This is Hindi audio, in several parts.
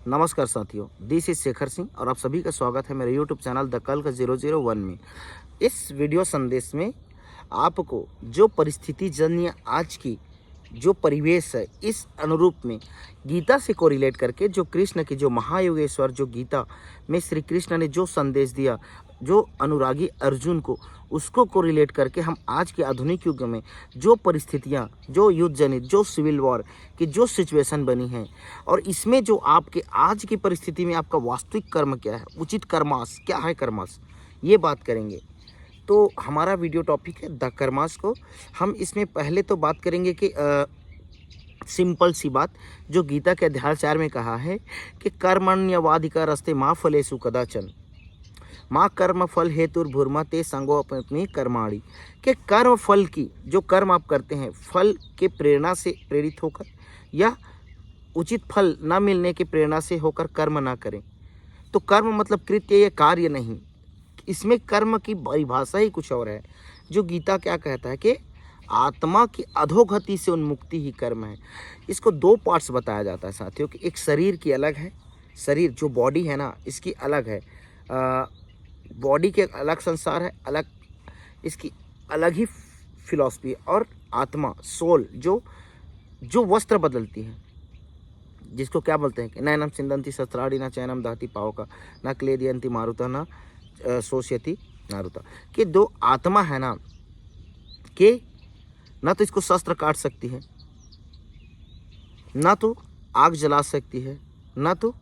नमस्कार साथियों, दिस इज शेखर सिंह और आप सभी का स्वागत है मेरे यूट्यूब चैनल द कल का 001 में। इस वीडियो संदेश में आपको जो परिस्थिति जन्य आज की जो परिवेश है, इस अनुरूप में गीता से कोरिलेट करके जो कृष्ण की जो महायोगेश्वर जो गीता में श्री कृष्ण ने जो संदेश दिया, जो अनुरागी अर्जुन को, उसको कोरिलेट करके हम आज के आधुनिक युग में जो परिस्थितियां, जो युद्ध जनित, जो सिविल वॉर की जो सिचुएशन बनी है, और इसमें जो आपके आज की परिस्थिति में आपका वास्तविक कर्म क्या है, उचित कर्मास क्या है, कर्मास ये बात करेंगे। तो हमारा वीडियो टॉपिक है द कर्मास को। हम इसमें पहले तो बात करेंगे कि सिंपल सी बात जो गीता के अध्याय 4 में कहा है कि कर्मण्यवाधिकारस्ते माँ फलेषु कदाचन माँ कर्म फल हेतुर्भुर्मा ते संगो अपनी कर्माणि, के कर्म फल की जो कर्म आप करते हैं फल के प्रेरणा से प्रेरित होकर या उचित फल न मिलने की प्रेरणा से होकर कर्म ना करें। तो कर्म मतलब कृत्य या कार्य नहीं, इसमें कर्म की परिभाषा ही कुछ और है। जो गीता क्या कहता है कि आत्मा की अधोगति से उन्मुक्ति ही कर्म है। इसको दो पार्ट्स बताया जाता है साथियों कि एक शरीर की अलग है, शरीर जो बॉडी है ना इसकी अलग है, बॉडी के अलग संसार है, अलग इसकी अलग ही फिलॉसफी है। और आत्मा सोल जो वस्त्र बदलती है, जिसको क्या बोलते हैं कि नैनम सिंदंती शस्त्राणी न चैनम दहती पावका न क्लेदयंती मारुता न सोष्यति नारुता, कि दो आत्मा है ना कि ना तो इसको शस्त्र काट सकती है, ना तो आग जला सकती है, ना तो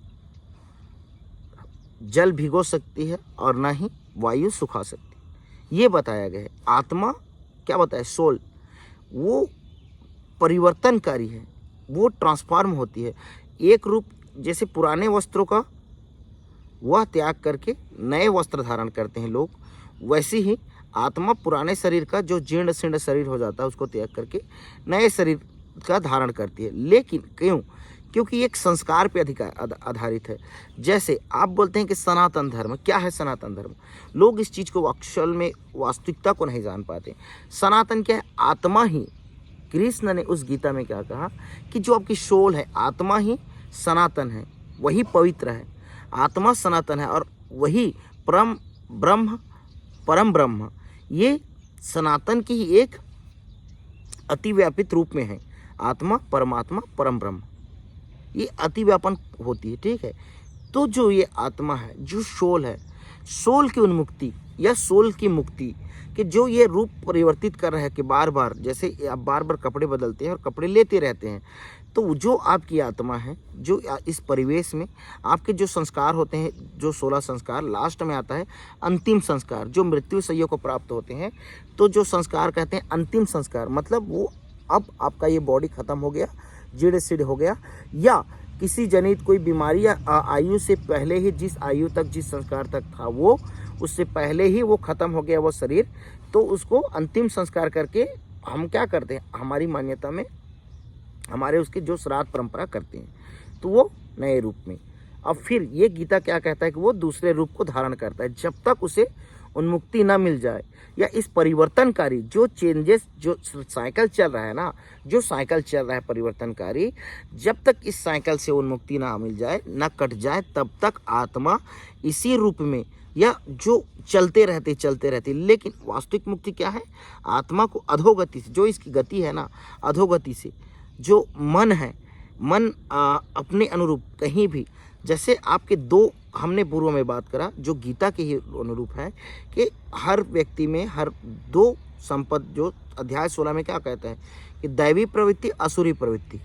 जल भिगो सकती है और ना ही वायु सुखा सकती है। ये बताया गया है। आत्मा क्या बताया, सोल वो परिवर्तनकारी है, वो ट्रांसफॉर्म होती है। एक रूप जैसे पुराने वस्त्रों का वह त्याग करके नए वस्त्र धारण करते हैं लोग, वैसे ही आत्मा पुराने शरीर का जो जीर्ण शीर्ण शरीर हो जाता है उसको त्याग करके नए शरीर का धारण करती है। लेकिन क्यों? क्योंकि एक संस्कार पे आधारित है। जैसे आप बोलते हैं कि सनातन धर्म क्या है, सनातन धर्म लोग इस चीज़ को अक्षर में वास्तविकता को नहीं जान पाते। सनातन क्या है? आत्मा ही, कृष्ण ने उस गीता में क्या कहा कि जो आपकी सोल है आत्मा ही सनातन है, वही पवित्र है, आत्मा सनातन है और वही परम ब्रह्म ये सनातन की ही एक अतिव्यापित रूप में है। आत्मा परमात्मा परम ब्रह्म ये अतिव्यापन होती है, ठीक है। तो जो ये आत्मा है, जो सोल है, सोल की उन्मुक्ति या सोल की मुक्ति कि जो ये रूप परिवर्तित कर रहा है कि बार बार, जैसे आप बार बार कपड़े बदलते हैं और कपड़े लेते रहते हैं, तो जो आपकी आत्मा है, जो इस परिवेश में आपके जो संस्कार होते हैं, जो 16 संस्कार, लास्ट में आता है अंतिम संस्कार, जो मृत्यु शैय्या को प्राप्त होते हैं। तो जो संस्कार कहते हैं अंतिम संस्कार, मतलब वो अब आपका ये बॉडी खत्म हो गया, जीर्ण शीर्ण हो गया, या किसी जनित कोई बीमारी या आयु से पहले ही जिस आयु तक जिस संस्कार तक था वो उससे पहले ही वो खत्म हो गया वो शरीर, तो उसको अंतिम संस्कार करके हम क्या करते हैं, हमारी मान्यता में हमारे उसके जो श्राद्ध परंपरा करते हैं, तो वो नए रूप में। अब फिर ये गीता क्या कहता है कि वो दूसरे रूप को धारण करता है जब तक उसे उन्मुक्ति ना मिल जाए, या इस परिवर्तनकारी जो चेंजेस, जो साइकिल चल रहा है ना, जो साइकिल चल रहा है परिवर्तनकारी, जब तक इस साइकिल से उन्मुक्ति ना मिल जाए, ना कट जाए, तब तक आत्मा इसी रूप में या जो चलते रहते। लेकिन वास्तविक मुक्ति क्या है? आत्मा को अधोगति से, जो इसकी गति है ना अधोगति से, जो मन है, मन अपने अनुरूप कहीं भी, जैसे आपके दो, हमने पूर्व में बात करा जो गीता के ही अनुरूप है कि हर व्यक्ति में हर दो संपद, जो अध्याय 16 में क्या कहता है कि दैवी प्रवृत्ति असुरी प्रवृत्ति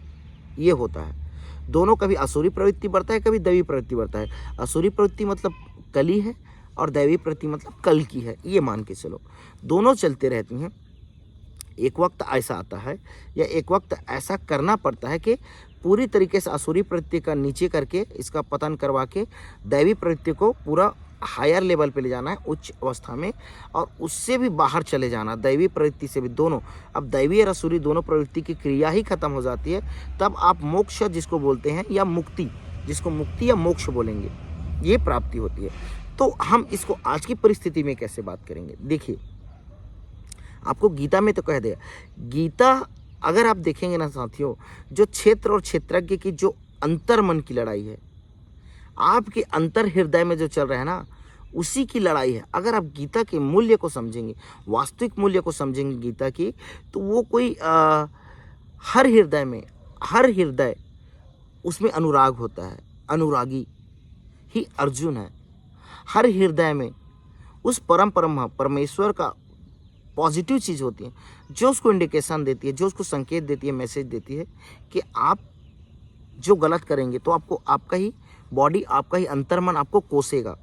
ये होता है। दोनों, कभी असुरी प्रवृत्ति बढ़ता है, कभी दैवी प्रवृत्ति बढ़ता है। असुरी प्रवृत्ति मतलब कली है और दैवी प्रवृत्ति मतलब कल की है, ये मान के चलो, दोनों चलते रहती हैं। एक वक्त ऐसा आता है या एक वक्त ऐसा करना पड़ता है कि पूरी तरीके से असुरी प्रवृत्ति का नीचे करके इसका पतन करवा के दैवी प्रवृत्ति को पूरा हायर लेवल पे ले जाना है, उच्च अवस्था में, और उससे भी बाहर चले जाना, दैवी प्रवृत्ति से भी। दोनों, अब दैवी और असुरी दोनों प्रवृत्ति की क्रिया ही खत्म हो जाती है, तब आप मोक्ष जिसको बोलते हैं या मुक्ति, जिसको मुक्ति या मोक्ष बोलेंगे, ये प्राप्ति होती है। तो हम इसको आज की परिस्थिति में कैसे बात करेंगे? देखिए, आपको गीता में तो कह दिया, गीता अगर आप देखेंगे ना साथियों, जो क्षेत्र और क्षेत्रज्ञ की जो अंतर मन की लड़ाई है, आपके अंतर हृदय में जो चल रहा है ना, उसी की लड़ाई है। अगर आप गीता के मूल्य को समझेंगे, वास्तविक मूल्य को समझेंगे गीता की, तो वो कोई हर हृदय में, हर हृदय उसमें अनुराग होता है, अनुरागी ही अर्जुन है। हर हृदय में उस परम परमेश्वर का पॉजिटिव चीज़ होती है, जो उसको इंडिकेशन देती है, जो उसको संकेत देती है, मैसेज देती है कि आप जो गलत करेंगे तो आपको आपका ही बॉडी, आपका ही अंतर्मन आपको कोसेगा।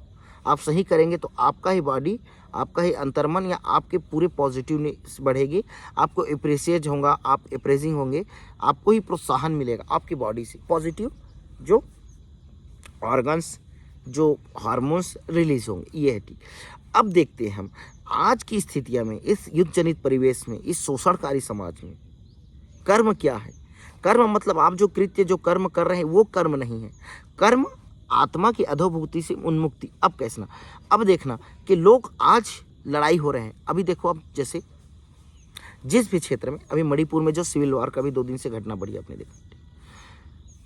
आप सही करेंगे तो आपका ही बॉडी, आपका ही अंतर्मन या आपके पूरे पॉजिटिवनेस बढ़ेगी, आपको अप्रिसिएट होगा, आप अप्रेजिंग होंगे, आपको ही प्रोत्साहन मिलेगा आपकी बॉडी से, पॉजिटिव जो ऑर्गन्स, जो हार्मोन्स रिलीज होंगे। ये है ठीक। अब देखते हैं हम आज की स्थितियों में, इस युद्ध जनित परिवेश में, इस शोषणकारी समाज में कर्म क्या है। कर्म मतलब आप जो कृत्य, जो कर्म कर रहे हैं वो कर्म नहीं है। कर्म आत्मा की अधोभुक्ति से उन्मुक्ति। अब कैसना, अब देखना कि लोग आज लड़ाई हो रहे हैं। अभी देखो, अब जैसे जिस भी क्षेत्र में, अभी मणिपुर में जो सिविल वॉर का भी 2 दिन से घटना बढ़ी, आपने देखा,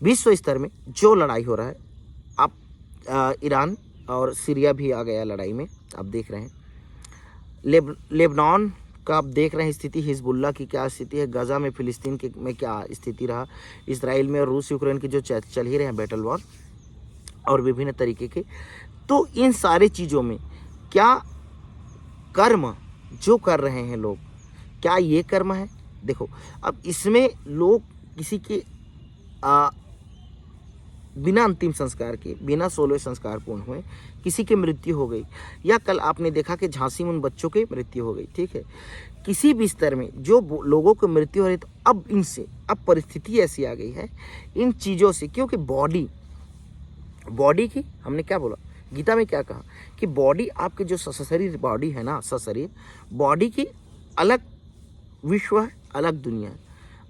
विश्व स्तर में जो लड़ाई हो रहा है, आप ईरान और सीरिया भी आ गया लड़ाई में, आप देख रहे हैं। लेबनान का आप देख रहे हैं स्थिति, हिजबुल्ला की क्या स्थिति है, गजा में फिलिस्तीन के में क्या स्थिति रहा, इसराइल में और रूस यूक्रेन की जो चल ही रहे हैं बैटल वॉर और विभिन्न तरीके के। तो इन सारे चीज़ों में क्या कर्म जो कर रहे हैं लोग, क्या ये कर्म है? देखो, अब इसमें लोग किसी के बिना अंतिम संस्कार के, बिना 16वें संस्कार पूर्ण हुए किसी की मृत्यु हो गई, या कल आपने देखा कि झांसी में उन बच्चों की मृत्यु हो गई, ठीक है, किसी भी स्तर में जो लोगों की मृत्यु हो रही, तो अब इनसे, अब परिस्थिति ऐसी आ गई है इन चीज़ों से, क्योंकि बॉडी की, हमने क्या बोला गीता में, क्या कहा कि बॉडी, आपके जो सशरीर बॉडी है ना, सशरीर बॉडी की अलग विश्व है, अलग दुनिया है,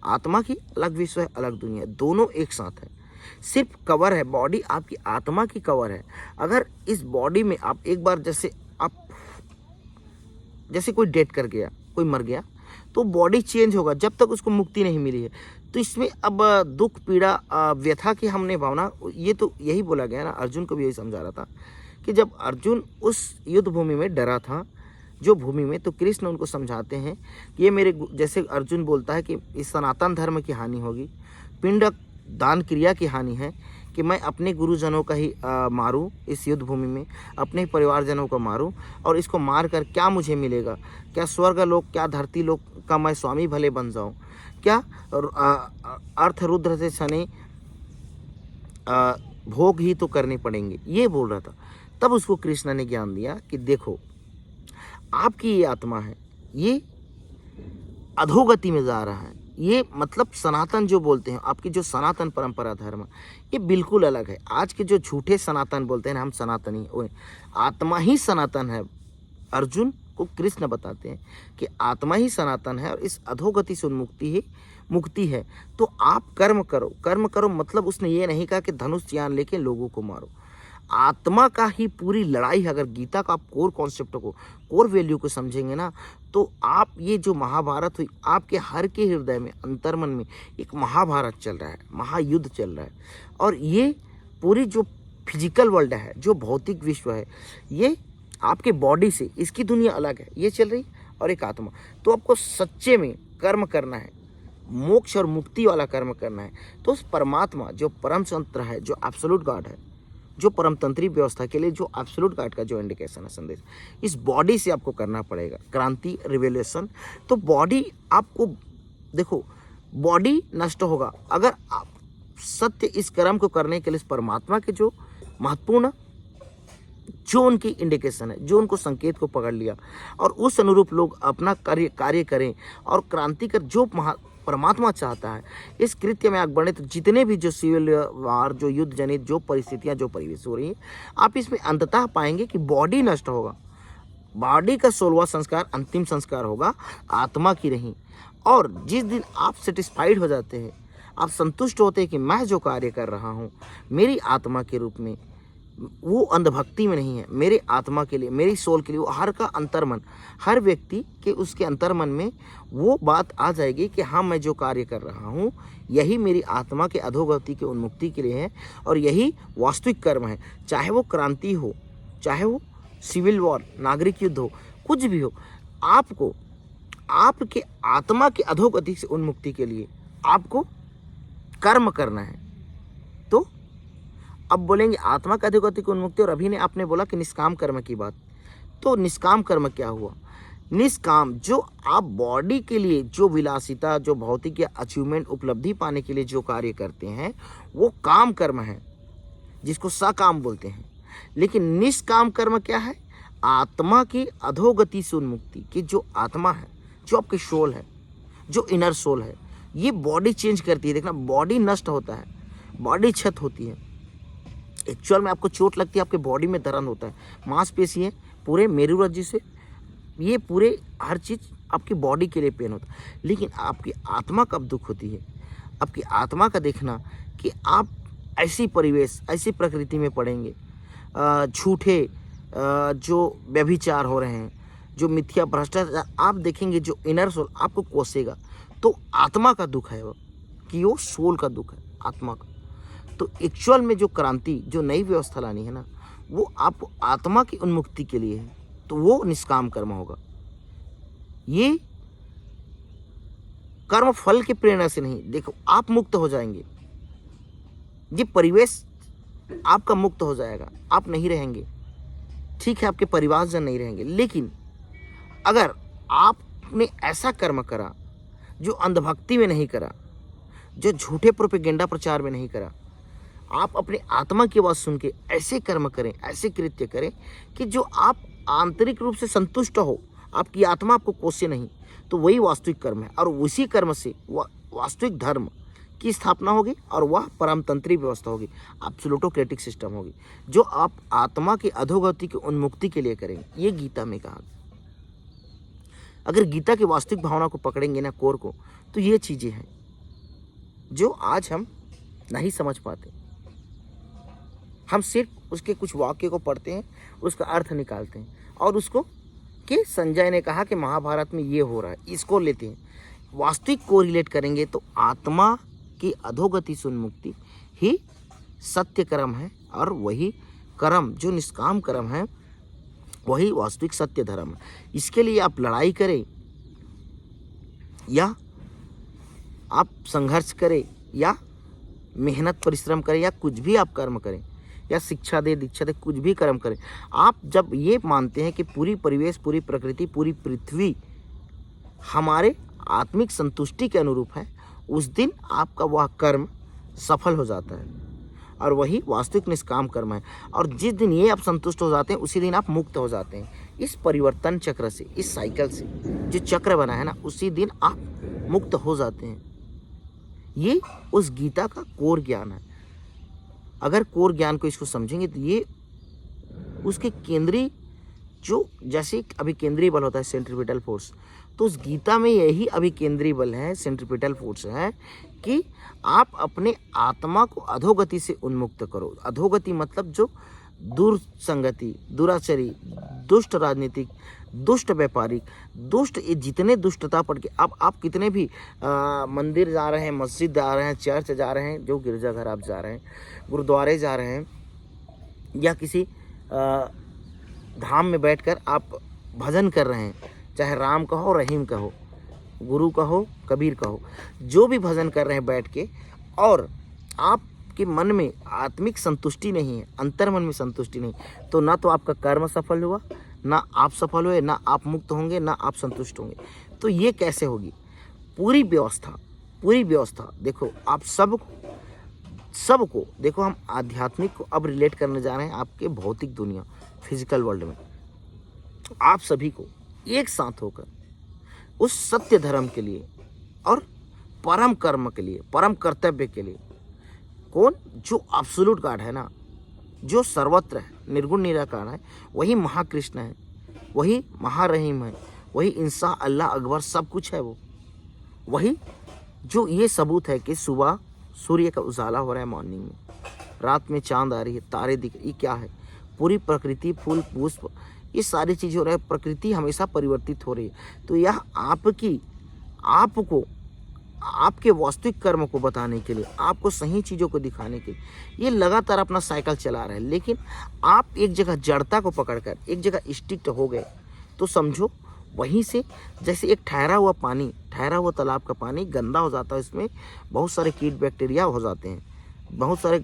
आत्मा की अलग विश्व है, अलग दुनिया है, दोनों एक साथ है। सिर्फ कवर है बॉडी, आपकी आत्मा की कवर है। अगर इस बॉडी में आप एक बार जैसे कोई डेथ कर गया, कोई मर गया, तो बॉडी चेंज होगा जब तक उसको मुक्ति नहीं मिली है। तो इसमें अब दुख, पीड़ा, व्यथा की हमने भावना, ये तो यही बोला गया ना, अर्जुन को भी यही समझा रहा था कि जब अर्जुन उस युद्ध भूमि में डरा था, जो भूमि में, तो कृष्ण उनको समझाते हैं कि ये मेरे, जैसे अर्जुन बोलता है कि इस सनातन धर्म की हानि होगी, पिंड दान क्रिया की हानि है, कि मैं अपने गुरुजनों का ही मारूं इस युद्ध भूमि में, अपने परिवारजनों को मारूं, और इसको मार कर क्या मुझे मिलेगा? क्या स्वर्ग लोक, क्या धरती लोक का मैं स्वामी भले बन जाऊं? क्या अर्थ रुद्र से सने भोग ही तो करने पड़ेंगे, ये बोल रहा था। तब उसको कृष्ण ने ज्ञान दिया कि देखो, आपकी ये आत्मा है, ये अधोगति में जा रहा है। ये मतलब सनातन जो बोलते हैं, आपकी जो सनातन परंपरा धर्म, ये बिल्कुल अलग है। आज के जो झूठे सनातन बोलते हैं ना, हम सनातनी, आत्मा ही सनातन है। अर्जुन को कृष्ण बताते हैं कि आत्मा ही सनातन है और इस अधोगति से मुक्ति है। तो आप कर्म करो, कर्म करो मतलब उसने ये नहीं कहा कि धनुष यान लेके लोगों को मारो। आत्मा का ही पूरी लड़ाई है। अगर गीता का आप कोर कॉन्सेप्ट को, कोर वैल्यू को समझेंगे ना, तो आप ये जो महाभारत हुई, आपके हर के हृदय में, अंतर्मन में एक महाभारत चल रहा है, महायुद्ध चल रहा है। और ये पूरी जो फिजिकल वर्ल्ड है, जो भौतिक विश्व है, ये आपके बॉडी से, इसकी दुनिया अलग है, ये चल रही, और एक आत्मा। तो आपको सच्चे में कर्म करना है, मोक्ष और मुक्ति वाला कर्म करना है। तो उस परमात्मा जो परम तंत्र है, जो एब्सोल्यूट गॉड है, जो परमतंत्री व्यवस्था के लिए जो एब्सोल्यूट गॉड का जो इंडिकेशन है, संदेश, इस बॉडी से आपको करना पड़ेगा क्रांति, रिवोल्यूशन। तो बॉडी आपको, देखो, बॉडी नष्ट होगा अगर आप सत्य इस कर्म को करने के लिए परमात्मा के जो महत्वपूर्ण, जो उनकी इंडिकेशन है, जो उनको संकेत को पकड़ लिया और उस अनुरूप लोग अपना कार्य करें और क्रांति कर, जो परमात्मा चाहता है इस कृत्य में आगे बढ़े। तो जितने भी जो सिविल वार, जो युद्ध जनित जो परिस्थितियां, जो परिवेश हो रही है, आप इसमें अंततः पाएंगे कि बॉडी नष्ट होगा, बॉडी का 16वां संस्कार अंतिम संस्कार होगा, आत्मा की नहीं। और जिस दिन आप सेटिस्फाइड हो जाते हैं, आप संतुष्ट होते हैं कि मैं जो कार्य कर रहा हूँ मेरी आत्मा के रूप में वो अंधभक्ति में नहीं है, मेरे आत्मा के लिए, मेरी सोल के लिए। वो हर का अंतर्मन, हर व्यक्ति के उसके अंतर्मन में वो बात आ जाएगी कि हाँ, मैं जो कार्य कर रहा हूँ यही मेरी आत्मा के अधोगति के उन्मुक्ति के लिए है और यही वास्तविक कर्म है। चाहे वो क्रांति हो, चाहे वो सिविल वॉर, नागरिक युद्ध हो, कुछ भी हो, आपको आपके आत्मा के अधोगति से उन्मुक्ति के लिए आपको कर्म करना है। तो अब बोलेंगे आत्मा का अधोगति की उन्मुक्ति, और अभी ने आपने बोला कि निष्काम कर्म की बात। तो निष्काम कर्म क्या हुआ? निष्काम, जो आप बॉडी के लिए जो विलासिता, जो भौतिक या अचीवमेंट, उपलब्धि पाने के लिए जो कार्य करते हैं वो काम कर्म है, जिसको सकाम बोलते हैं। लेकिन निष्काम कर्म क्या है? आत्मा की अधोगति से उन्मुक्ति की जो आत्मा है, जो आपके सोल है, जो इनर सोल है, ये बॉडी चेंज करती है। देखना, बॉडी नष्ट होता है, बॉडी क्षत होती है, एक्चुअल में आपको चोट लगती है, आपके बॉडी में दर्द होता है, मांसपेशी है, पूरे मेरुरज्जु से ये पूरे हर चीज़ आपकी बॉडी के लिए पेन होता है। लेकिन आपकी आत्मा कब दुख होती है? आपकी आत्मा का देखना कि आप ऐसी परिवेश, ऐसी प्रकृति में पड़ेंगे, झूठे जो व्यभिचार हो रहे हैं, जो मिथ्या भ्रष्टाचार, आप देखेंगे जो इनर सोल आपको कोसेगा। तो आत्मा का दुख है वो, कि वो सोल का दुख है, आत्मा का। तो एक्चुअल में जो क्रांति, जो नई व्यवस्था लानी है ना, वो आपको आत्मा की उन्मुक्ति के लिए है। तो वो निष्काम कर्म होगा। ये कर्म फल की प्रेरणा से नहीं। देखो, आप मुक्त हो जाएंगे, ये परिवेश आपका मुक्त हो जाएगा, आप नहीं रहेंगे, ठीक है, आपके परिवारजन नहीं रहेंगे। लेकिन अगर आपने ऐसा कर्म करा जो अंधभक्ति में नहीं करा, जो झूठे प्रोपेगेंडा प्रचार में नहीं करा, आप अपने आत्मा की आवाज़ सुन के ऐसे कर्म करें, ऐसे कृत्य करें कि जो आप आंतरिक रूप से संतुष्ट हो, आपकी आत्मा आपको कोसे नहीं, तो वही वास्तविक कर्म है। और उसी कर्म से वास्तविक धर्म की स्थापना होगी और वह परमतंत्री व्यवस्था होगी, एब्सोल्यूटोक्रेटिक सिस्टम होगी, जो आप आत्मा की अधोगति की उन्मुक्ति के लिए करेंगे। ये गीता में कहा। अगर गीता की वास्तविक भावना को पकड़ेंगे ना, कोर को, तो ये चीज़ें हैं जो आज हम नहीं समझ पाते। हम सिर्फ उसके कुछ वाक्य को पढ़ते हैं, उसका अर्थ निकालते हैं और उसको कि संजय ने कहा कि महाभारत में ये हो रहा है, इसको लेते हैं। वास्तविक को रिलेट करेंगे तो आत्मा की अधोगति से उन्मुक्ति ही सत्य कर्म है, और वही कर्म जो निष्काम कर्म है वही वास्तविक सत्य धर्म है। इसके लिए आप लड़ाई करें या आप संघर्ष करें या मेहनत परिश्रम करें या कुछ भी आप कर्म करें या शिक्षा दे, दीक्षा दे, कुछ भी कर्म करें, आप जब ये मानते हैं कि पूरी परिवेश, पूरी प्रकृति, पूरी पृथ्वी हमारे आत्मिक संतुष्टि के अनुरूप है, उस दिन आपका वह कर्म सफल हो जाता है और वही वास्तविक निष्काम कर्म है। और जिस दिन ये आप संतुष्ट हो जाते हैं उसी दिन आप मुक्त हो जाते हैं इस परिवर्तन चक्र से, इस साइकिल से जो चक्र बना है ना, उसी दिन आप मुक्त हो जाते हैं। ये उस गीता का कोर ज्ञान है। अगर कोर ज्ञान को इसको समझेंगे तो ये उसके केंद्रीय, जो जैसे अभी केंद्रीय बल होता है सेंट्रीपिटल फोर्स, तो उस गीता में यही अभी केंद्रीय बल है, सेंट्रीपिटल फोर्स है कि आप अपने आत्मा को अधोगति से उन्मुक्त करो। अधोगति मतलब जो दुर्संगति, दुराचरी, दुष्ट राजनीतिक, दुष्ट व्यापारिक, दुष्ट, ये जितने दुष्टता पड़ के अब आप कितने भी मंदिर जा रहे हैं, मस्जिद जा रहे हैं, चर्च जा रहे हैं, जो गिरजाघर आप जा रहे हैं, गुरुद्वारे जा रहे हैं, या किसी धाम में बैठकर आप भजन कर रहे हैं, चाहे राम का हो, रहीम का हो, गुरु का हो, कबीर का हो, जो भी भजन कर रहे हैं बैठ के, और आपके मन में आत्मिक संतुष्टि नहीं है, अंतर्मन में संतुष्टि नहीं, तो ना तो आपका कर्म सफल हुआ, ना आप सफल हुए, ना आप मुक्त होंगे, ना आप संतुष्ट होंगे। तो ये कैसे होगी? पूरी व्यवस्था देखो, आप सबको देखो, हम आध्यात्मिक को अब रिलेट करने जा रहे हैं आपके भौतिक दुनिया, फिजिकल वर्ल्ड में। आप सभी को एक साथ होकर उस सत्य धर्म के लिए और परम कर्म के लिए, परम कर्तव्य के लिए, कौन? जो एब्सोल्यूट गॉड है ना, जो सर्वत्र है, निर्गुण निराकार है, वही महाकृष्ण है, वही महारहीम है, वही इंसान, अल्लाह, अकबर, सब कुछ है। वो वही जो ये सबूत है कि सुबह सूर्य का उजाला हो रहा है मॉर्निंग में, रात में चांद आ रही है, तारे दिख रही, ये क्या है? पूरी प्रकृति, फूल पुष्प, ये सारी चीज़ें हो रहा है, प्रकृति हमेशा परिवर्तित हो रही है। तो यह आपको आपके वास्तविक कर्म को बताने के लिए, आपको सही चीज़ों को दिखाने के लिए ये लगातार अपना साइकिल चला रहा है। लेकिन आप एक जगह जड़ता को पकड़कर एक जगह स्टिक्ट हो गए तो समझो वहीं से जैसे एक ठहरा हुआ पानी, ठहरा हुआ तालाब का पानी गंदा हो जाता है, इसमें बहुत सारे कीट बैक्टीरिया हो जाते हैं, बहुत सारे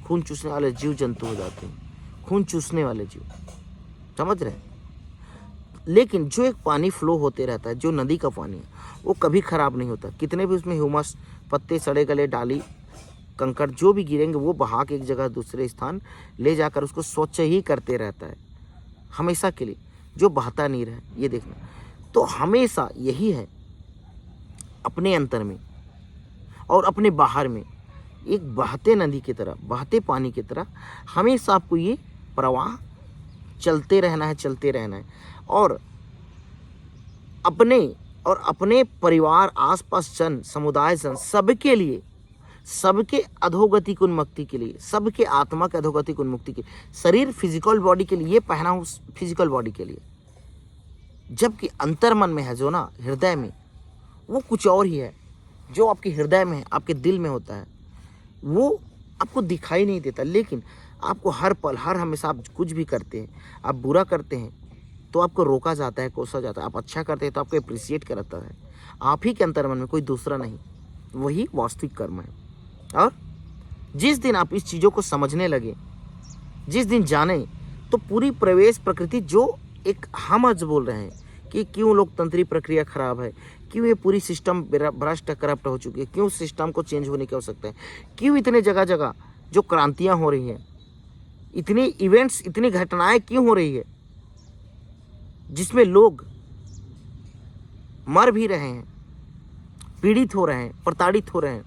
खून चूसने वाले जीव जंतु हो जाते हैं, खून चूसने वाले जीव, समझ रहे हैं। लेकिन जो एक पानी फ्लो होते रहता है, जो नदी का पानी है, वो कभी ख़राब नहीं होता। कितने भी उसमें ह्यूमस, पत्ते, सड़े गले, डाली, कंकड़ जो भी गिरेंगे वो बहा के एक जगह दूसरे स्थान ले जाकर उसको स्वच्छ ही करते रहता है हमेशा के लिए, जो बहता नहीं रहे। ये देखना, तो हमेशा यही है अपने अंतर में और अपने बाहर में, एक बहते नदी की तरह, बहते पानी की तरह हमेशा आपको ये प्रवाह चलते रहना है, चलते रहना है। और अपने परिवार, आसपास जन, समुदाय जन, सबके लिए, सबके अधोगति की उन्मुक्ति के लिए, सबके आत्मा के अधोगति की उन्मुक्ति के लिए, शरीर फिजिकल बॉडी के लिए, ये पहना हूँ फिजिकल बॉडी के लिए, जबकि अंतर मन में है जो ना, हृदय में, वो कुछ और ही है। जो आपके हृदय में है, आपके दिल में होता है, वो आपको दिखाई नहीं देता। लेकिन आपको हर पल, हर हमेशा आप कुछ भी करते हैं, आप बुरा करते हैं तो आपको रोका जाता है, कोसा जाता है, आप अच्छा करते हैं तो आपको अप्रिसिएट करता है। आप ही के अंतर्मन में, कोई दूसरा नहीं, वही वास्तविक कर्म है। और जिस दिन आप इस चीज़ों को समझने लगे, जिस दिन जाने, तो पूरी प्रवेश प्रकृति, जो एक हम आज बोल रहे हैं कि क्यों लोकतंत्री प्रक्रिया खराब है, क्यों ये पूरी सिस्टम भ्रष्ट करप्ट हो चुकी है, क्यों सिस्टम को चेंज होने की आवश्यकता है, क्यों इतने जगह जगह जो क्रांतियाँ हो रही हैं, इतने इवेंट्स, इतनी घटनाएं क्यों हो रही है, जिसमें लोग मर भी रहे हैं, पीड़ित हो रहे हैं, प्रताड़ित हो रहे हैं,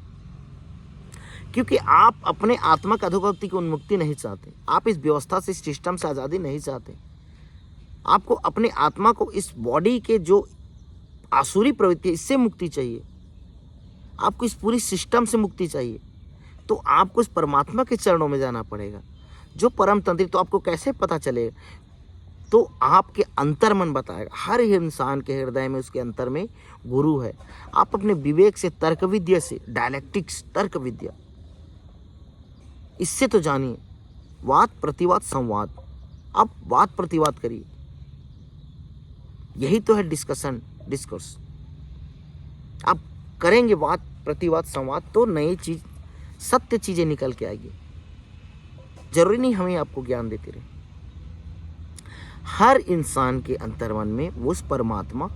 क्योंकि आप अपने आत्मा का अधोगति की उन्मुक्ति नहीं चाहते। आप इस व्यवस्था से, इस सिस्टम से आज़ादी नहीं चाहते। आपको अपने आत्मा को इस बॉडी के जो आसुरी प्रवृत्ति है, इससे मुक्ति चाहिए। आपको इस पूरी सिस्टम से मुक्ति चाहिए। तो आपको इस परमात्मा के चरणों में जाना पड़ेगा, जो परम तंत्री। तो आपको कैसे पता चलेगा? तो आपके अंतर मन बताएगा। हर इंसान के हृदय में, उसके अंतर में गुरु है। आप अपने विवेक से, तर्क विद्या से, डायलेक्टिक्स, तर्क विद्या, इससे तो जानिए, वाद प्रतिवाद संवाद। अब वाद प्रतिवाद करिए, यही तो है डिस्कशन, डिस्कोर्स। आप करेंगे वाद प्रतिवाद संवाद तो नई चीज, सत्य चीजें निकल के आएगी। जरूरी नहीं हमें आपको ज्ञान देते रहे। हर इंसान के अंतर्मन में वो उस परमात्मा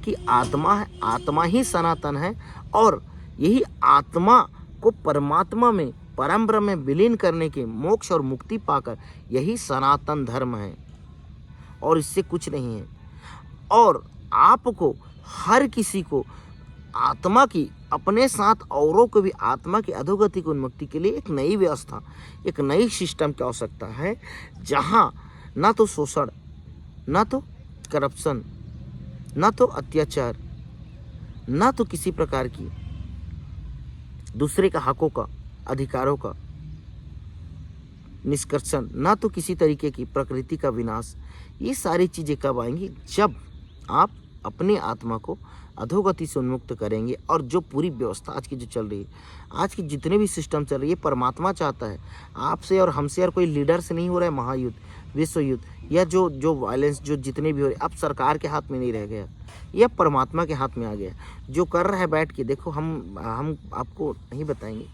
की आत्मा है, आत्मा ही सनातन है। और यही आत्मा को परमात्मा में, परम ब्रह्म में विलीन करने के मोक्ष और मुक्ति पाकर, यही सनातन धर्म है और इससे कुछ नहीं है। और आपको, हर किसी को आत्मा की, अपने साथ औरों को भी आत्मा की अधोगति की उन्मुक्ति के लिए एक नई व्यवस्था, एक नई सिस्टम की आवश्यकता है, जहाँ ना तो शोषण, ना तो करप्शन, ना तो अत्याचार, ना तो किसी प्रकार की दूसरे का हकों का, अधिकारों का निष्कर्षण, ना तो किसी तरीके की प्रकृति का विनाश। ये सारी चीज़ें कब आएंगी? जब आप अपने आत्मा को अधोगति से उन्मुक्त करेंगे। और जो पूरी व्यवस्था आज की जो चल रही है, आज की जितने भी सिस्टम चल रही है, परमात्मा चाहता है आपसे और हमसे, और कोई लीडर से नहीं हो रहा है महायुद्ध, विश्व युद्ध, या जो वायलेंस, जो जितने भी हो रहे, अब सरकार के हाथ में नहीं रह गया, यह परमात्मा के हाथ में आ गया। जो कर रहा है बैठ के, देखो हम आपको नहीं बताएंगे,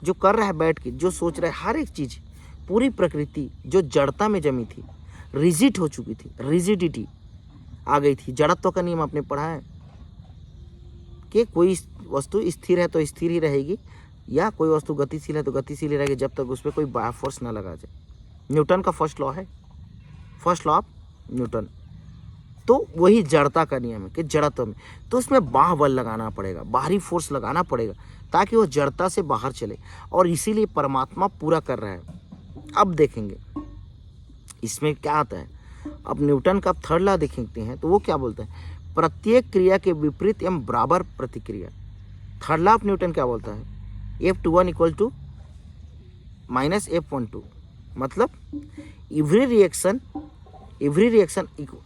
जो कर रहा है बैठ के, जो सोच रहा है, हर एक चीज़, पूरी प्रकृति जो जड़ता में जमी थी, रिजिड हो चुकी थी, रिजिडिटी आ गई थी। जड़त्व का नियम आपने पढ़ा है कि कोई वस्तु स्थिर है तो स्थिर ही रहेगी, या कोई वस्तु गतिशील है तो गतिशील ही रहेगी, जब तक उस पर कोई बाह्य फोर्स ना लगा जाए। न्यूटन का फर्स्ट लॉ है, फर्स्ट लॉ ऑफ न्यूटन। तो वही जड़ता का नियम है कि जड़त्व में, तो उसमें बाह्य बल लगाना पड़ेगा, बाहरी फोर्स लगाना पड़ेगा, ताकि वो जड़ता से बाहर चले। और इसीलिए परमात्मा पूरा कर रहा है। अब देखेंगे इसमें क्या आता है। अब न्यूटन का थर्ड लॉ देखते हैं तो वो क्या बोलता है? प्रत्येक क्रिया के विपरीत एवं बराबर प्रतिक्रिया। थर्ड लॉ ऑफ न्यूटन क्या बोलता है? F21 = माइनस F12, मतलब every reaction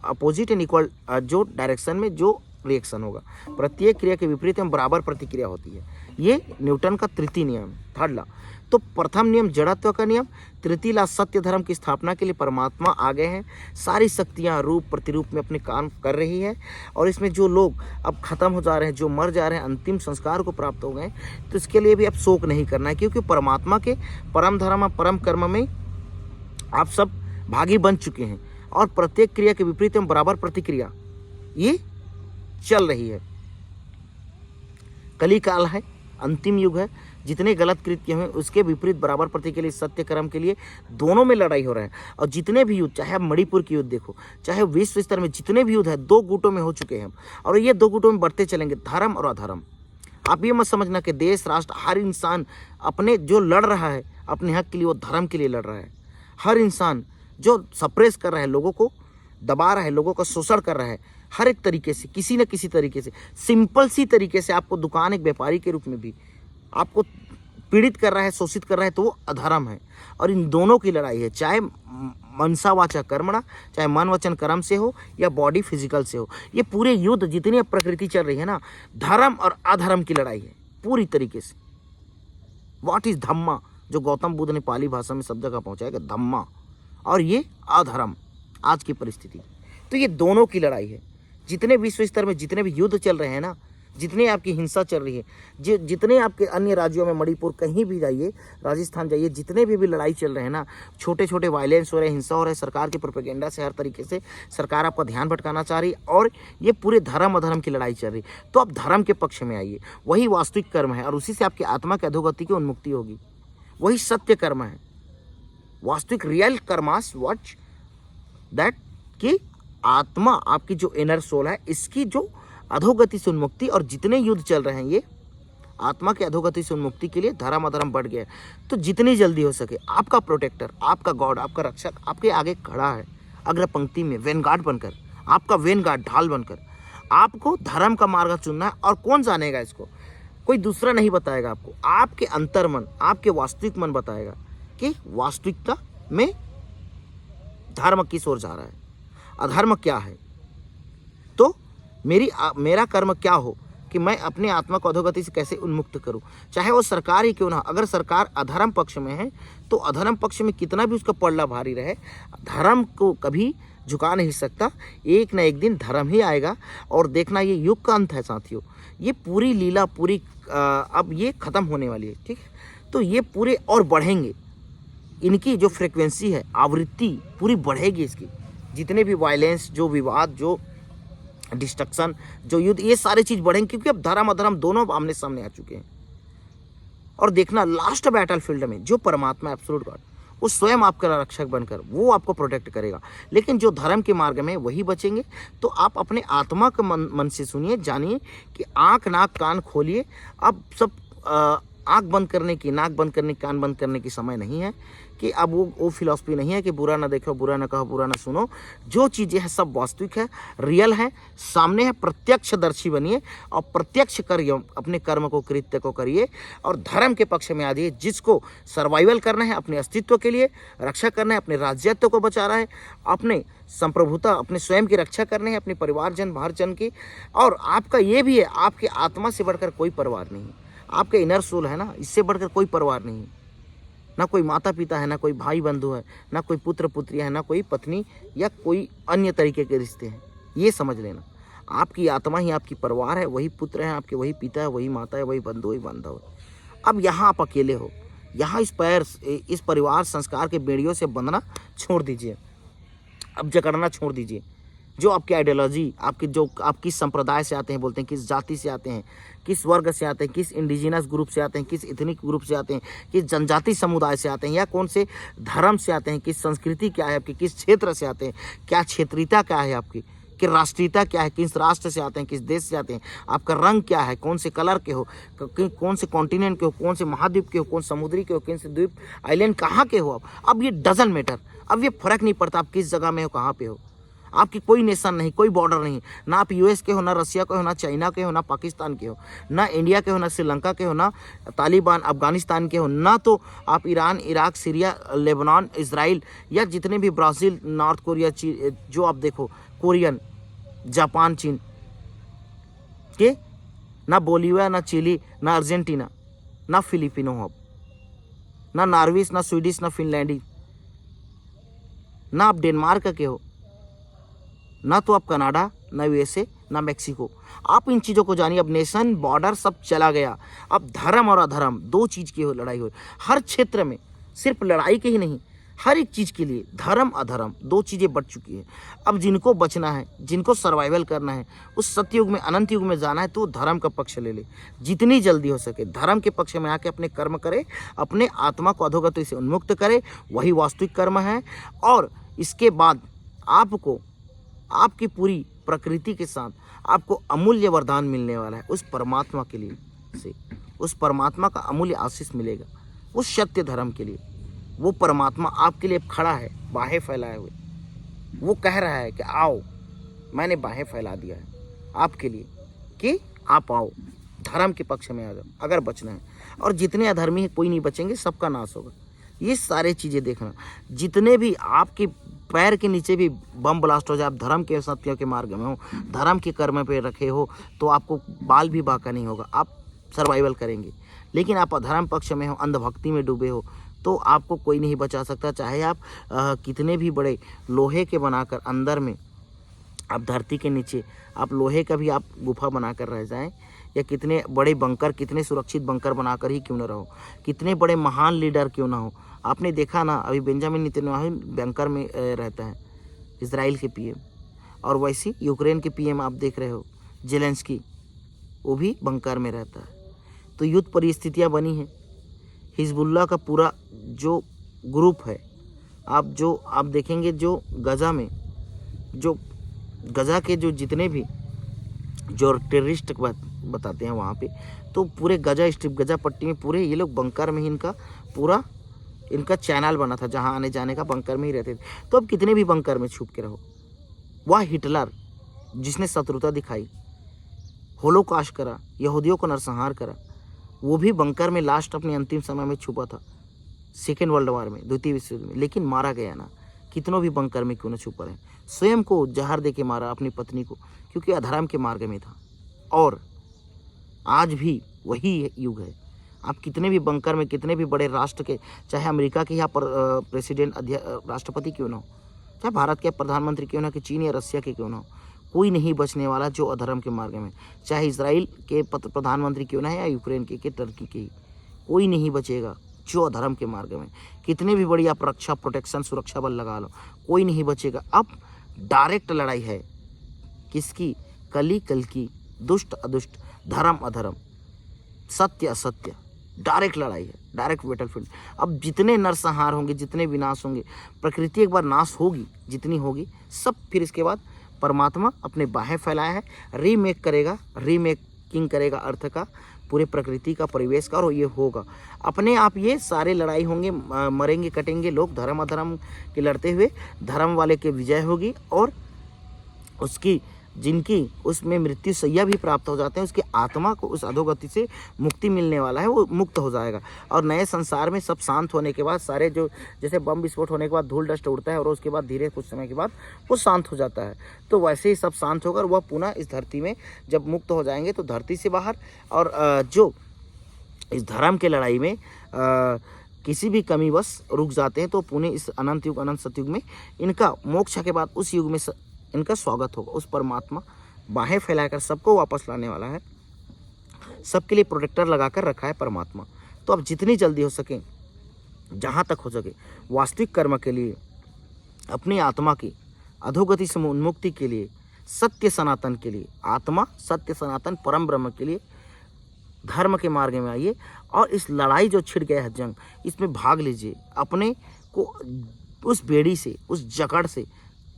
opposite and equal जो डायरेक्शन में जो रिएक्शन होगा, प्रत्येक क्रिया के विपरीत में बराबर प्रतिक्रिया होती है। ये न्यूटन का तृतीय नियम, थर्ड लॉ। तो प्रथम नियम जड़त्व का नियम, तृतीय लॉ सत्य धर्म की स्थापना के लिए परमात्मा आ गए हैं, सारी शक्तियां रूप प्रतिरूप में अपने काम कर रही है, और इसमें जो लोग अब खत्म हो जा रहे हैं, जो मर जा रहे हैं, अंतिम संस्कार को प्राप्त हो गए, तो इसके लिए भी अब शोक नहीं करना है, क्योंकि परमात्मा के परम धर्म परम कर्म में आप सब भागी बन चुके हैं, और प्रत्येक क्रिया के विपरीत में बराबर प्रतिक्रिया ये चल रही है। कली काल है, अंतिम युग है, जितने गलत कृत्य हुए उसके विपरीत बराबर प्रतिक्रिया के लिए, सत्य कर्म के लिए दोनों में लड़ाई हो रहा है। और जितने भी युद्ध, चाहे आप मणिपुर की युद्ध देखो, चाहे विश्व स्तर में जितने भी युद्ध है, दो गुटों में हो चुके हैं, और ये दो गुटों में बढ़ते चलेंगे, धर्म और अधर्म। आप ये मत समझना कि देश राष्ट्र हर इंसान अपने जो लड़ रहा है अपने हक के लिए, वो धर्म के लिए लड़ रहा है। हर इंसान जो सप्रेस कर रहा है, लोगों को दबा रहा है, लोगों का शोषण कर रहा है, हर एक तरीके से, किसी न किसी तरीके से, सिंपल सी तरीके से आपको दुकान एक व्यापारी के रूप में भी आपको पीड़ित कर रहा है, शोषित कर रहा है, तो वो अधर्म है। और इन दोनों की लड़ाई है, चाहे मनसा वाचा कर्मणा, चाहे मन वचन कर्म से हो या बॉडी फिजिकल से हो। ये पूरे युद्ध जितनी अब प्रकृति चल रही है ना, धर्म और अधर्म की लड़ाई है पूरी तरीके से। व्हाट इज धम्मा, जो गौतम बुद्ध ने पाली भाषा में शब्द का पहुंचाया कि धम्मा, और ये अधर्म आज की परिस्थिति। तो ये दोनों की लड़ाई है। जितने विश्व स्तर में जितने भी युद्ध चल रहे हैं ना, जितने आपकी हिंसा चल रही है, जितने आपके अन्य राज्यों में, मणिपुर कहीं भी जाइए, राजस्थान जाइए, जितने भी लड़ाई चल रहे हैं ना, छोटे छोटे वायलेंस हो रहे हैं, हिंसा हो रहा है, सरकार के प्रोपेगेंडा से हर तरीके से सरकार आपका ध्यान भटकाना चाह रही है, और ये पूरे धर्म अधर्म की लड़ाई चल रही है। तो आप धर्म के पक्ष में आइए, वही वास्तविक कर्म है, और उसी से आपकी आत्मा की अधोगति की उन्मुक्ति होगी। वही सत्य कर्म है, वास्तविक रियल कर्मास वॉच दैट, कि आत्मा आपकी जो इनर सोल है, इसकी जो अधोगति से उन्मुक्ति। और जितने युद्ध चल रहे हैं ये आत्मा के अधोगति से उन्मुक्ति के लिए, धर्म अधर्म बढ़ गया। तो जितनी जल्दी हो सके आपका प्रोटेक्टर, आपका गॉड, आपका रक्षक आपके आगे खड़ा है, अग्र पंक्ति में वेनगार्ड बनकर, आपका वेनगार्ड, ढाल बनकर। आपको धर्म का मार्ग चुनना है, और कौन जानेगा इसको? कोई दूसरा नहीं बताएगा आपको, आपके अंतर मन, आपके वास्तविक मन बताएगा कि वास्तविकता में धर्म किस ओर जा रहा है, अधर्म क्या है। तो मेरा कर्म क्या हो कि मैं अपने आत्मा को अधोगति से कैसे उन्मुक्त करूं, चाहे वो सरकार ही क्यों ना। अगर सरकार अधर्म पक्ष में है तो अधर्म पक्ष में कितना भी उसका पल्ला भारी रहे, धर्म को कभी झुका नहीं सकता। एक न एक दिन धर्म ही आएगा, और देखना ये युग का अंत है साथियों। ये पूरी लीला पूरी अब ये ख़त्म होने वाली है, ठीक है। तो ये पूरे और बढ़ेंगे, इनकी जो फ्रिक्वेंसी है, आवृत्ति पूरी बढ़ेगी इसकी। जितने भी वायलेंस, जो विवाद, जो डिस्ट्रक्शन, जो युद्ध, ये सारी चीज़ बढ़ेंगे, क्योंकि अब धर्म अधर्म दोनों आमने सामने आ चुके हैं। और देखना लास्ट बैटल फील्ड में जो परमात्मा एब्सोल्यूट गॉड, वो स्वयं आपका रक्षक बनकर वो आपको प्रोटेक्ट करेगा। लेकिन जो धर्म के मार्ग में वही बचेंगे। तो आप अपने आत्मा के मन से सुनिए, जानिए कि आँख नाक कान खोलिए। अब सब आँख बंद करने की, नाक बंद करने की, कान बंद करने की समय नहीं है, कि अब वो फिलॉसफी नहीं है कि बुरा ना देखो, बुरा ना कहो, बुरा ना सुनो। जो चीज़ें हैं सब वास्तविक है, रियल है, सामने है, प्रत्यक्षदर्शी बनिए और प्रत्यक्ष करिए, अपने कर्म को, कृत्य को करिए, और धर्म के पक्ष में आ जाइए। जिसको सर्वाइवल करना है, अपने अस्तित्व के लिए रक्षा करना है, अपने राज्यत्व को बचाना है, अपने संप्रभुता, अपने स्वयं की रक्षा करनी है, अपने परिवारजन, बाहरजन की। और आपका ये भी है, आपकी आत्मा से बढ़कर कोई परिवार नहीं है, आपके इनर सोल है ना, इससे बढ़कर कोई परिवार नहीं है। ना कोई माता पिता है, ना कोई भाई बंधु है, ना कोई पुत्र पुत्रियाँ है, ना कोई पत्नी या कोई अन्य तरीके के रिश्ते हैं। ये समझ लेना, आपकी आत्मा ही आपकी परिवार है, वही पुत्र है आपके, वही पिता है, वही माता है, वही बंधु, वही बांधव है। अब यहाँ आप अकेले हो, यहाँ इस परिवार संस्कार के बेड़ियों से बंधना छोड़ दीजिए, अब जकड़ना छोड़ दीजिए। जो आपकी आइडियोलॉजी, आप किस संप्रदाय से आते हैं, बोलते हैं किस जाति से आते हैं, किस वर्ग से आते हैं, किस इंडिजिनस ग्रुप से आते हैं, किस इथनिक ग्रुप से आते हैं, किस जनजाति समुदाय से आते हैं, या कौन से धर्म से आते हैं, किस संस्कृति क्या है आपकी, किस क्षेत्र से आते हैं, क्या क्षेत्रीयता क्या है आपकी, कि राष्ट्रीयता क्या है, किस राष्ट्र से आते हैं, किस देश से आते हैं, आपका रंग क्या है, कौन से कलर के हो, कौन से कॉन्टिनेंट के हो, कौन से महाद्वीप के हो, कौन समुद्री के हो, कौन से द्वीप आइलैंड कहाँ के हो। अब ये डजन मैटर, अब ये फर्क नहीं पड़ता आप किस जगह में हो, कहाँ पे हो। आपकी कोई नेशन नहीं, कोई बॉर्डर नहीं, ना आप यूएस के हो, ना रसिया के हो, ना चाइना के हो, ना पाकिस्तान के हो, ना इंडिया के हो, ना श्रीलंका के हो, ना तालिबान अफगानिस्तान के हो, ना तो आप Iran, Iraq, Syria, Lebanon, Israel या जितने भी ब्राज़ील, नॉर्थ कोरिया, जो आप देखो, कोरियन, जापान, चीन के, ना बोलिविया, ना चिली, ना अर्जेंटीना, ना फिलिपिनो हो, ना नॉर्वेज, ना स्वीडिश, ना फिनलैंडी, ना आप डेनमार्क के हो, ना तो आप कनाडा, ना यूएसए, ना मैक्सिको। आप इन चीज़ों को जानिए। अब नेशन, बॉर्डर सब चला गया। अब धर्म और अधर्म दो चीज़ की लड़ाई हो, हर क्षेत्र में, सिर्फ लड़ाई के ही नहीं, हर एक चीज़ के लिए धर्म अधर्म दो चीज़ें बढ़ चुकी है। अब जिनको बचना है, जिनको सर्वाइवल करना है, उस सतयुग में, अनंत युग में जाना है, तो धर्म का पक्ष ले ले, जितनी जल्दी हो सके धर्म के पक्ष में आके अपने कर्म करे, अपने आत्मा को अधोगति से उन्मुक्त करे, वही वास्तविक कर्म है। और इसके बाद आपको आपकी पूरी प्रकृति के साथ आपको अमूल्य वरदान मिलने वाला है उस परमात्मा के लिए से, उस परमात्मा का अमूल्य आशीष मिलेगा उस सत्य धर्म के लिए। वो परमात्मा आपके लिए खड़ा है बाहें फैलाए हुए, वो कह रहा है कि आओ, मैंने बाहें फैला दिया है आपके लिए कि आप आओ, धर्म के पक्ष में आ जाओ अगर बचना है। और जितने अधर्मी हैं कोई नहीं बचेंगे, सबका नाश होगा। ये सारे चीज़ें देखना, जितने भी आपके पैर के नीचे भी बम ब्लास्ट हो जाए, आप धर्म के सत्य के मार्ग में हो, धर्म के कर्म पे रखे हो, तो आपको बाल भी बाका नहीं होगा, आप सर्वाइवल करेंगे। लेकिन आप अधर्म पक्ष में हो, अंधभक्ति में डूबे हो, तो आपको कोई नहीं बचा सकता। चाहे आप कितने भी बड़े लोहे के बनाकर अंदर में, आप धरती के नीचे आप लोहे का भी आप गुफा बनाकर रह जाएं, या कितने बड़े बंकर, कितने सुरक्षित बंकर बनाकर ही क्यों न रहो, कितने बड़े महान लीडर क्यों ना हो। आपने देखा ना, अभी बेंजामिन नेतन्याहू बंकर में रहता है, इजराइल के पीएम, और वैसे यूक्रेन के पीएम आप देख रहे हो जेलेंस्की, वो भी बंकर में रहता है। तो युद्ध परिस्थितियाँ बनी हैं। हिजबुल्लाह का पूरा जो ग्रुप है, आप देखेंगे जो गजा में, जो गजा के जो जितने भी जो टेररिस्ट बताते हैं वहाँ पे, तो पूरे गजा स्ट्रिप, गजा पट्टी में पूरे ये लोग बंकर में ही इनका चैनल बना था, जहाँ आने जाने का बंकर में ही रहते थे। तो अब कितने भी बंकर में छुप के रहो, वह हिटलर जिसने शत्रुता दिखाई, होलोकॉस्ट करा, यहूदियों को नरसंहार करा, वो भी बंकर में लास्ट अपने अंतिम समय में छुपा था, सेकेंड वर्ल्ड वॉर में, द्वितीय विश्व युद्ध में, लेकिन मारा गया ना। कितनों भी बंकर में क्यों न छुपा रहे, स्वयं को जहर दे के मारा अपनी पत्नी को, क्योंकि अधर्म के मार्ग में था। और आज भी वही युग है। आप कितने भी बंकर में, कितने भी बड़े राष्ट्र के, चाहे अमेरिका के यहाँ पर प्रेसिडेंट राष्ट्रपति क्यों ना हो, चाहे भारत के प्रधानमंत्री क्यों ना, कि चीन या रसिया के क्यों ना हो, कोई नहीं बचने वाला जो अधर्म के मार्ग में। चाहे इजराइल के प्रधानमंत्री क्यों ना है, या यूक्रेन के टर्की के, कोई नहीं बचेगा जो अधर्म के मार्ग में। कितने भी बड़ी आप रक्षा, प्रोटेक्शन, सुरक्षा बल लगा लो, कोई नहीं बचेगा। अब डायरेक्ट लड़ाई है किसकी, कली कल की, दुष्ट अदुष्ट, धर्म अधर्म, सत्य असत्य, डायरेक्ट लड़ाई है, डायरेक्ट बैटलफील्ड। अब जितने नरसंहार होंगे, जितने विनाश होंगे, प्रकृति एक बार नाश होगी, जितनी होगी सब, फिर इसके बाद परमात्मा अपने बाहें फैलाया है, रीमेक करेगा, रीमेकिंग करेगा अर्थ का, पूरे प्रकृति का, परिवेश का, और ये होगा अपने आप। ये सारे लड़ाई होंगे, मरेंगे कटेंगे लोग धर्म अधर्म के लड़ते हुए, धर्म वाले के विजय होगी, और उसकी जिनकी उसमें मृत्यु सैया भी प्राप्त हो जाते हैं, उसकी आत्मा को उस अधोगति से मुक्ति मिलने वाला है, वो मुक्त हो जाएगा। और नए संसार में सब शांत होने के बाद, सारे जो जैसे बम विस्फोट होने के बाद धूल डस्ट उड़ता है और उसके बाद धीरे कुछ समय के बाद वो शांत हो जाता है, तो वैसे ही सब शांत होकर वह पुनः इस धरती में जब मुक्त हो जाएंगे तो धरती से बाहर, और जो इस धर्म के लड़ाई में किसी भी कमी बस रुक जाते हैं, तो पुनः इस अनंत युग, अनंत सतयुग में इनका मोक्ष के बाद उस युग में इनका स्वागत होगा। उस परमात्मा बाहें फैलाकर सबको वापस लाने वाला है, सबके लिए प्रोटेक्टर लगाकर रखा है परमात्मा। तो अब जितनी जल्दी हो सके, जहाँ तक हो सके, वास्तविक कर्म के लिए, अपनी आत्मा की अधोगति से उन्मुक्ति के लिए, सत्य सनातन के लिए, आत्मा सत्य सनातन परम ब्रह्म के लिए धर्म के मार्ग में आइए, और इस लड़ाई जो छिड़ गया है जंग, इसमें भाग लीजिए। अपने को उस बेड़ी से, उस जकड़ से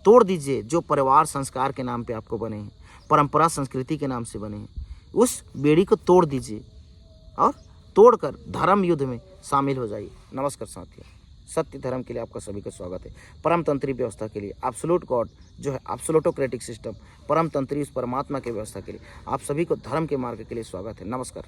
तोड़ दीजिए जो परिवार संस्कार के नाम पे आपको बने हैं, परंपरा संस्कृति के नाम से बने हैं, उस बेड़ी को तोड़ दीजिए और तोड़कर धर्म युद्ध में शामिल हो जाइए। नमस्कार साथियों। सत्य धर्म के लिए आपका सभी का स्वागत है। परम तंत्री व्यवस्था के लिए, एब्सोल्यूट गॉड जो है, एब्सोल्यूटोक्रेटिक सिस्टम, परम तंत्री उस परमात्मा की व्यवस्था के लिए आप सभी को धर्म के मार्ग के लिए स्वागत है। नमस्कार।